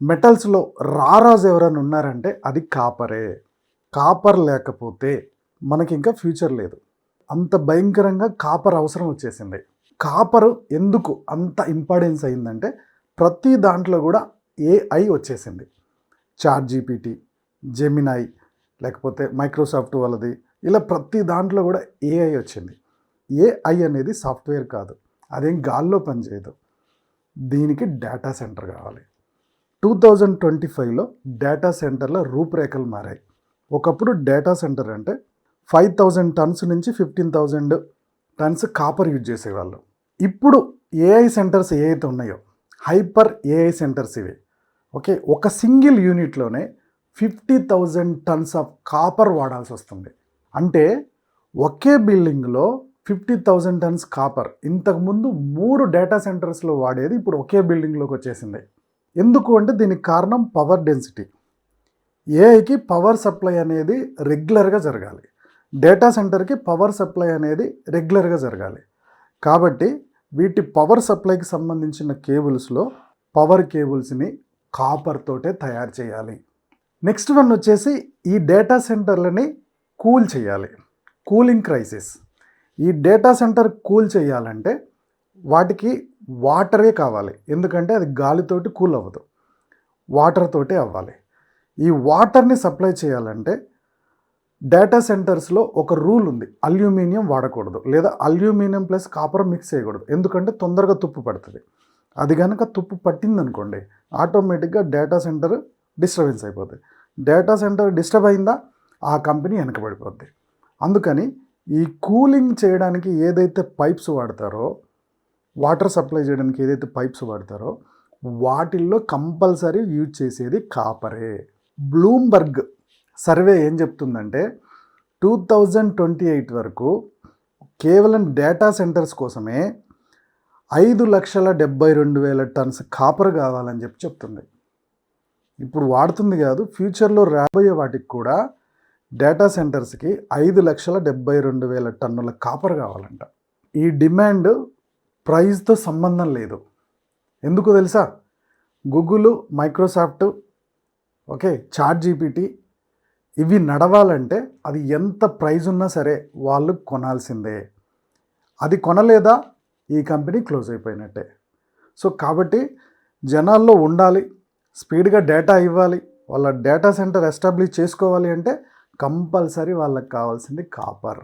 మెటల్స్‌లో రారాజు ఎవరైనా ఉన్నారంటే అది కాపరే. కాపర్ లేకపోతే మనకింకా ఫ్యూచర్ లేదు. అంత భయంకరంగా కాపర్ అవసరం వచ్చేసింది. కాపరు ఎందుకు అంత ఇంపార్టెన్స్ అయిందంటే ప్రతి దాంట్లో కూడా ఏఐ వచ్చేసింది. చాట్‌జీపీటీ, జెమినై లేకపోతే మైక్రోసాఫ్ట్ వాళ్ళది ఇలా ప్రతి దాంట్లో కూడా ఏఐ వచ్చింది. ఏఐ అనేది సాఫ్ట్‌వేర్ కాదు. అదేం గాల్లో పనిచేయదు. దీనికి డేటా సెంటర్ కావాలి. 2025లో డేటా సెంటర్ల రూపురేఖలు మారాయి. ఒకప్పుడు డేటా సెంటర్ అంటే 5000 టన్స్ నుంచి 15,000 టన్స్ కాపర్ యూజ్ చేసేవాళ్ళు. ఇప్పుడు ఏఐ సెంటర్స్ ఏవైతే ఉన్నాయో హైపర్ ఏఐ సెంటర్స్ ఇవి. ఓకే, ఒక సింగిల్ యూనిట్లోనే 50,000 టన్స్ ఆఫ్ కాపర్ వాడాల్సి వస్తుంది. అంటే ఒకే బిల్డింగ్లో 50,000 టన్స్ కాపర్ ఇంతకుముందు 3 డేటా సెంటర్స్లో వాడేది ఇప్పుడు ఒకే బిల్డింగ్లోకి వచ్చేసింది. ఎందుకు అంటే దీనికి కారణం పవర్ డెన్సిటీ. ఏఐకి పవర్ సప్లై అనేది రెగ్యులర్గా జరగాలి. డేటా సెంటర్కి పవర్ సప్లై అనేది రెగ్యులర్గా జరగాలి. కాబట్టి వీటి పవర్ సప్లైకి సంబంధించిన కేబుల్స్లో పవర్ కేబుల్స్ని కాపర్ తోటే తయారు చేయాలి. నెక్స్ట్ వన్ వచ్చేసి ఈ డేటా సెంటర్లని కూల్ చేయాలి. Cooling crisis. ఈ డేటా సెంటర్ కూల్ చేయాలంటే వాటికి వాటరే కావాలి. ఎందుకంటే అది గాలితోటి కూల్ అవ్వదు, వాటర్ తోటే అవ్వాలి. ఈ వాటర్ని సప్లై చేయాలంటే డేటా సెంటర్స్లో ఒక రూల్ ఉంది, అల్యూమినియం వాడకూడదు లేదా అల్యూమినియం ప్లస్ కాపర్ మిక్స్ చేయకూడదు. ఎందుకంటే తొందరగా తుప్పు పడుతుంది. అది కనుక తుప్పు పట్టిందనుకోండి ఆటోమేటిక్గా డేటా సెంటర్ డిస్టర్బెన్స్ అయిపోతుంది. డేటా సెంటర్ డిస్టర్బ్ అయిందా ఆ కంపెనీ వెనకబడిపోద్ది. అందుకని ఈ కూలింగ్ చేయడానికి ఏదైతే పైప్స్ వాడతారో, వాటర్ సప్లై చేయడానికి ఏదైతే పైప్స్ వాడతారో వాటిల్లో కంపల్సరీ యూజ్ చేసేది కాపరే. బ్లూంబర్గ్ సర్వే ఏం చెప్తుందంటే 2028 వరకు కేవలం డేటా సెంటర్స్ కోసమే 5,72,000 టన్స్ కాపర్ కావాలని చెప్తుంది. ఇప్పుడు వాడుతుంది కాదు, ఫ్యూచర్లో రాబోయే వాటికి కూడా డేటా సెంటర్స్కి 5,72,000 టన్నుల కాపర్ కావాలంట. ఈ డిమాండ్ ప్రైస్తో సంబంధం లేదు. ఎందుకు తెలుసా? గూగుల్, మైక్రోసాఫ్ట్, ఓకే, చాట్‌జీపీటీ ఇవి నడవాలంటే అది ఎంత ప్రైజ్ ఉన్నా సరే వాళ్ళు కొనాల్సిందే. అది కొనలేదా ఈ కంపెనీ క్లోజ్ అయిపోయినట్టే. సో కాబట్టి జనాల్లో ఉండాలి, స్పీడ్గా డేటా ఇవ్వాలి, వాళ్ళ డేటా సెంటర్ ఎస్టాబ్లిష్ చేసుకోవాలి అంటే కంపల్సరీ వాళ్ళకి కావాల్సింది కాపర్.